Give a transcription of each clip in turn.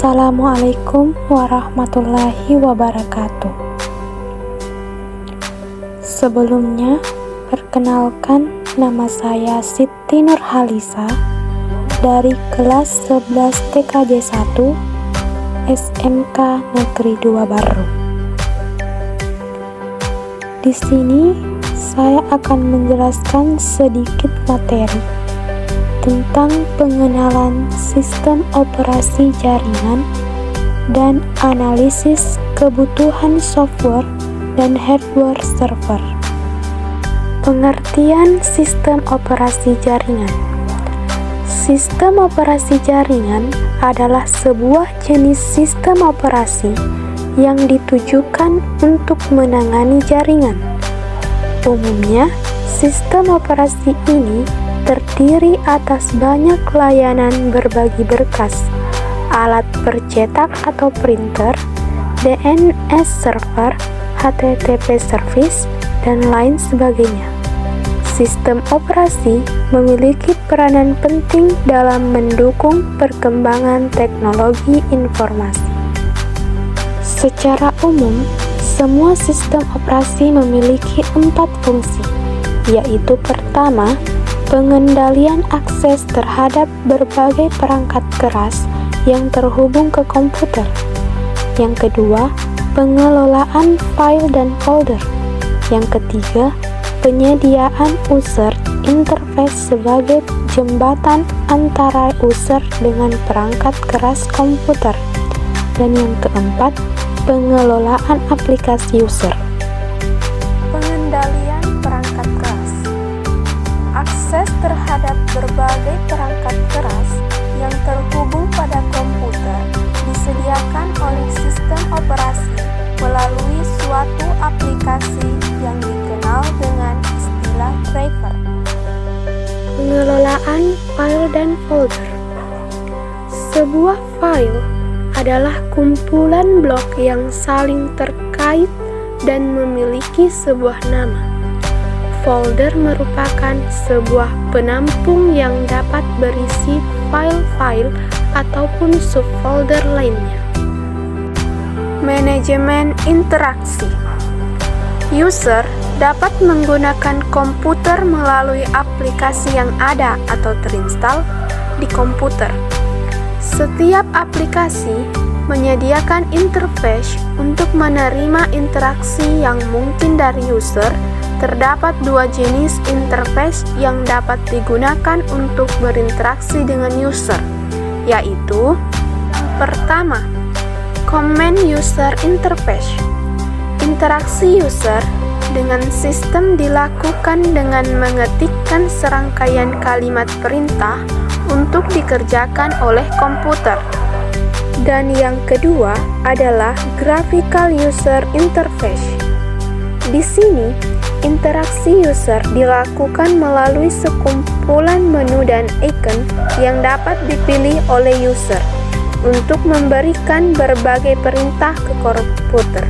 Assalamualaikum warahmatullahi wabarakatuh. Sebelumnya, perkenalkan nama saya Siti Nurhalisa dari kelas 11 TKJ 1 SMK Negeri 2 Barru. Di sini saya akan menjelaskan sedikit materi tentang pengenalan sistem operasi jaringan dan analisis kebutuhan software dan hardware server. Pengertian sistem operasi jaringan. Sistem operasi jaringan adalah sebuah jenis sistem operasi yang ditujukan untuk menangani jaringan. Umumnya, sistem operasi ini terdiri atas banyak layanan berbagi berkas, alat percetak atau printer, DNS server, HTTP service, dan lain sebagainya. Sistem operasi memiliki peranan penting dalam mendukung perkembangan teknologi informasi. Secara umum, semua sistem operasi memiliki 4 fungsi, yaitu pertama, pengendalian akses terhadap berbagai perangkat keras yang terhubung ke komputer. Yang kedua, pengelolaan file dan folder. Yang ketiga, penyediaan user interface sebagai jembatan antara user dengan perangkat keras komputer. Dan yang keempat, pengelolaan aplikasi user. Pengendalian perangkat keras. Akses terhadap berbagai perangkat keras yang terhubung pada komputer disediakan oleh sistem operasi melalui suatu aplikasi yang dikenal dengan istilah driver. Pengelolaan file dan folder. Sebuah file adalah kumpulan blok yang saling terkait dan memiliki sebuah nama. Folder merupakan sebuah penampung yang dapat berisi file-file ataupun subfolder lainnya. Manajemen interaksi. User dapat menggunakan komputer melalui aplikasi yang ada atau terinstal di komputer. Setiap aplikasi menyediakan interface untuk menerima interaksi yang mungkin dari user. Terdapat 2 jenis interface yang dapat digunakan untuk berinteraksi dengan user, yaitu pertama, command user interface. Interaksi user dengan sistem dilakukan dengan mengetikkan serangkaian kalimat perintah untuk dikerjakan oleh komputer. Dan yang kedua adalah graphical user interface. Di sini, interaksi user dilakukan melalui sekumpulan menu dan icon yang dapat dipilih oleh user untuk memberikan berbagai perintah ke komputer.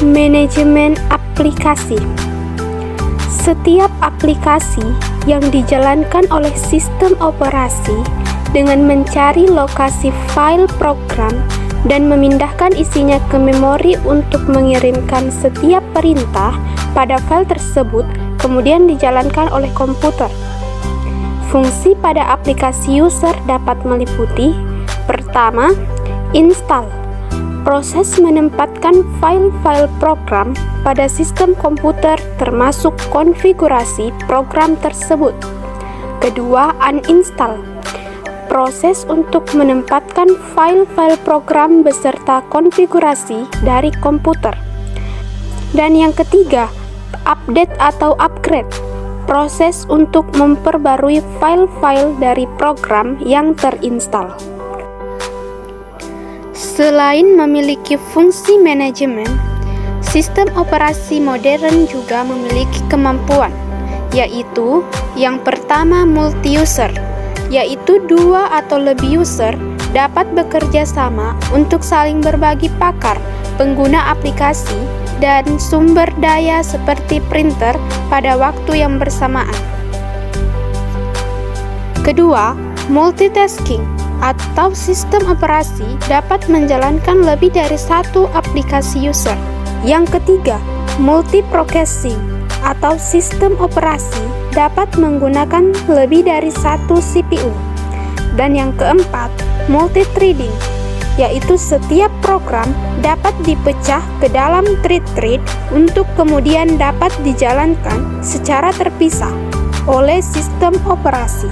Manajemen aplikasi. Setiap aplikasi yang dijalankan oleh sistem operasi dengan mencari lokasi file program dan memindahkan isinya ke memori untuk mengirimkan setiap perintah pada file tersebut, kemudian dijalankan oleh komputer. Fungsi pada aplikasi user dapat meliputi: pertama, install. Proses menempatkan file-file program pada sistem komputer termasuk konfigurasi program tersebut. Kedua, uninstall. Proses untuk menempatkan file-file program beserta konfigurasi dari komputer. Dan yang ketiga, update atau upgrade. Proses untuk memperbarui file-file dari program yang terinstal. Selain memiliki fungsi manajemen, sistem operasi modern juga memiliki kemampuan, yaitu yang pertama multi-user, yaitu 2 atau lebih user dapat bekerja sama untuk saling berbagi pakar, pengguna aplikasi, dan sumber daya seperti printer pada waktu yang bersamaan. Kedua, multitasking. atau sistem operasi dapat menjalankan lebih dari satu aplikasi user. Yang ketiga, multiprocessing atau sistem operasi dapat menggunakan lebih dari satu CPU. Dan yang keempat, multithreading, yaitu setiap program dapat dipecah ke dalam thread-thread untuk kemudian dapat dijalankan secara terpisah oleh sistem operasi.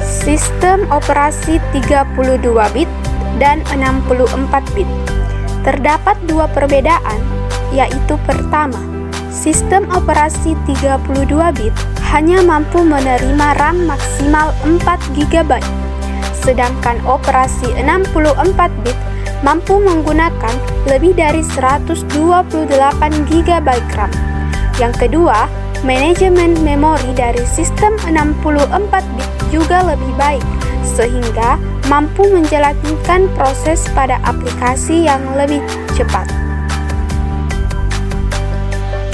Sistem operasi 32 bit dan 64 bit. Terdapat dua perbedaan, yaitu pertama, sistem operasi 32 bit hanya mampu menerima RAM maksimal 4 GB, sedangkan operasi 64 bit mampu menggunakan lebih dari 128 GB RAM. Yang kedua, manajemen memori dari sistem 64 bit juga lebih baik, sehingga mampu menjalankan proses pada aplikasi yang lebih cepat.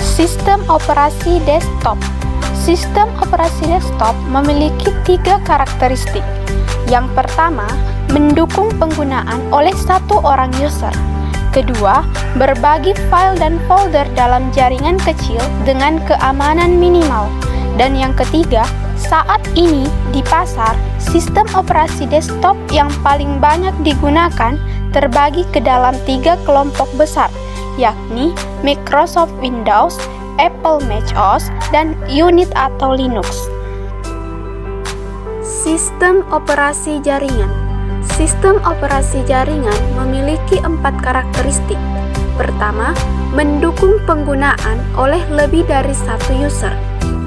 Sistem operasi desktop. Sistem operasi desktop memiliki 3 karakteristik. Yang pertama, mendukung penggunaan oleh satu orang user. Kedua, berbagi file dan folder dalam jaringan kecil dengan keamanan minimal. Dan yang ketiga, saat ini di pasar, sistem operasi desktop yang paling banyak digunakan terbagi ke dalam 3 kelompok besar, yakni Microsoft Windows, Apple macOS, dan Unix atau Linux. Sistem operasi jaringan. Sistem operasi jaringan memiliki 4 karakteristik. Pertama, mendukung penggunaan oleh lebih dari satu user.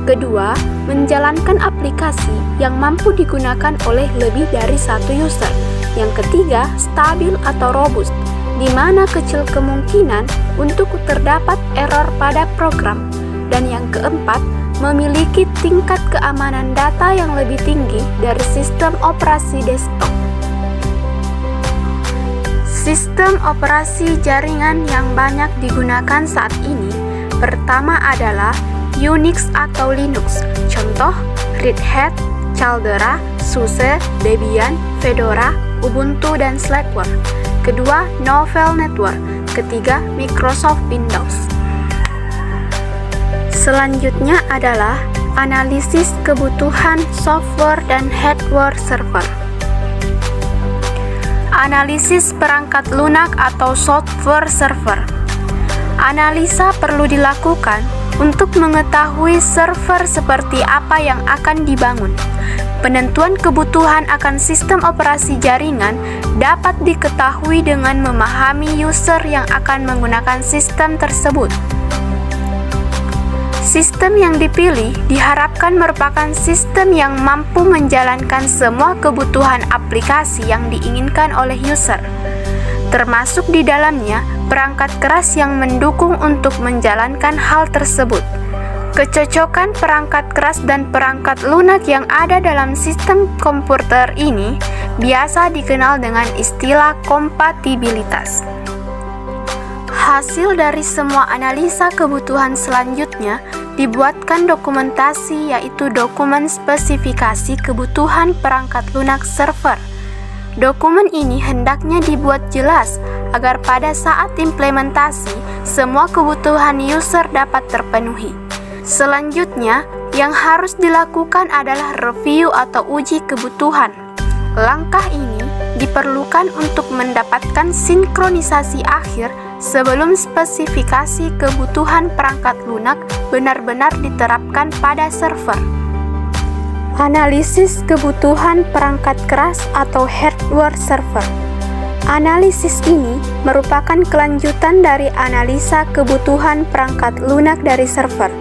Kedua, menjalankan aplikasi yang mampu digunakan oleh lebih dari satu user. Yang ketiga, stabil atau robust, di mana kecil kemungkinan untuk terdapat error pada program. Dan yang keempat, memiliki tingkat keamanan data yang lebih tinggi dari sistem operasi desktop. Sistem operasi jaringan yang banyak digunakan saat ini, pertama adalah Unix atau Linux, contoh Red Hat, Caldera, SUSE, Debian, Fedora, Ubuntu, dan Slackware. Kedua, Novell Network. Ketiga, Microsoft Windows. Selanjutnya adalah analisis kebutuhan software dan hardware server. Analisis perangkat lunak atau software server. Analisa perlu dilakukan untuk mengetahui server seperti apa yang akan dibangun. Penentuan kebutuhan akan sistem operasi jaringan dapat diketahui dengan memahami user yang akan menggunakan sistem tersebut. Sistem yang dipilih diharapkan merupakan sistem yang mampu menjalankan semua kebutuhan aplikasi yang diinginkan oleh user, termasuk di dalamnya perangkat keras yang mendukung untuk menjalankan hal tersebut. Kecocokan perangkat keras dan perangkat lunak yang ada dalam sistem komputer ini biasa dikenal dengan istilah kompatibilitas. Hasil dari semua analisa kebutuhan selanjutnya dibuatkan dokumentasi, yaitu dokumen spesifikasi kebutuhan perangkat lunak server. Dokumen ini hendaknya dibuat jelas agar pada saat implementasi semua kebutuhan user dapat terpenuhi. Selanjutnya, yang harus dilakukan adalah review atau uji kebutuhan. Langkah ini diperlukan untuk mendapatkan sinkronisasi akhir sebelum spesifikasi kebutuhan perangkat lunak benar-benar diterapkan pada server. Analisis kebutuhan perangkat keras atau hardware server. Analisis ini merupakan kelanjutan dari analisa kebutuhan perangkat lunak dari server.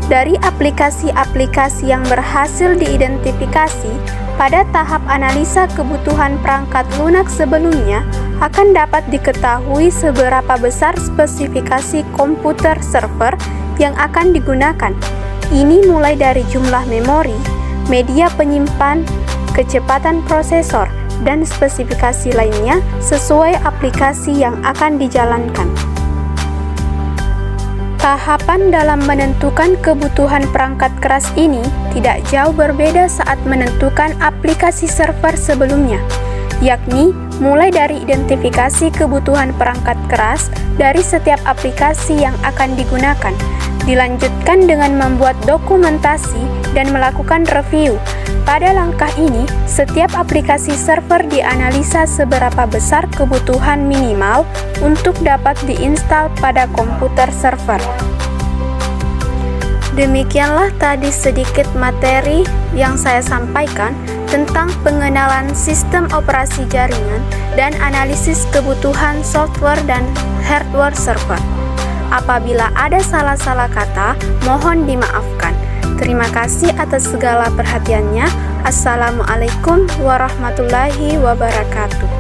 Dari aplikasi-aplikasi yang berhasil diidentifikasi pada tahap analisa kebutuhan perangkat lunak sebelumnya, akan dapat diketahui seberapa besar spesifikasi komputer server yang akan digunakan. Ini mulai dari jumlah memori, media penyimpan, kecepatan prosesor, dan spesifikasi lainnya sesuai aplikasi yang akan dijalankan. Tahapan dalam menentukan kebutuhan perangkat keras ini tidak jauh berbeda saat menentukan aplikasi server sebelumnya, yakni mulai dari identifikasi kebutuhan perangkat keras dari setiap aplikasi yang akan digunakan, dilanjutkan dengan membuat dokumentasi dan melakukan review. Pada langkah ini, setiap aplikasi server dianalisa seberapa besar kebutuhan minimal untuk dapat diinstal pada komputer server. Demikianlah tadi sedikit materi yang saya sampaikan tentang pengenalan sistem operasi jaringan dan analisis kebutuhan software dan hardware server. Apabila ada salah-salah kata, mohon dimaafkan. Terima kasih atas segala perhatiannya. Assalamualaikum warahmatullahi wabarakatuh.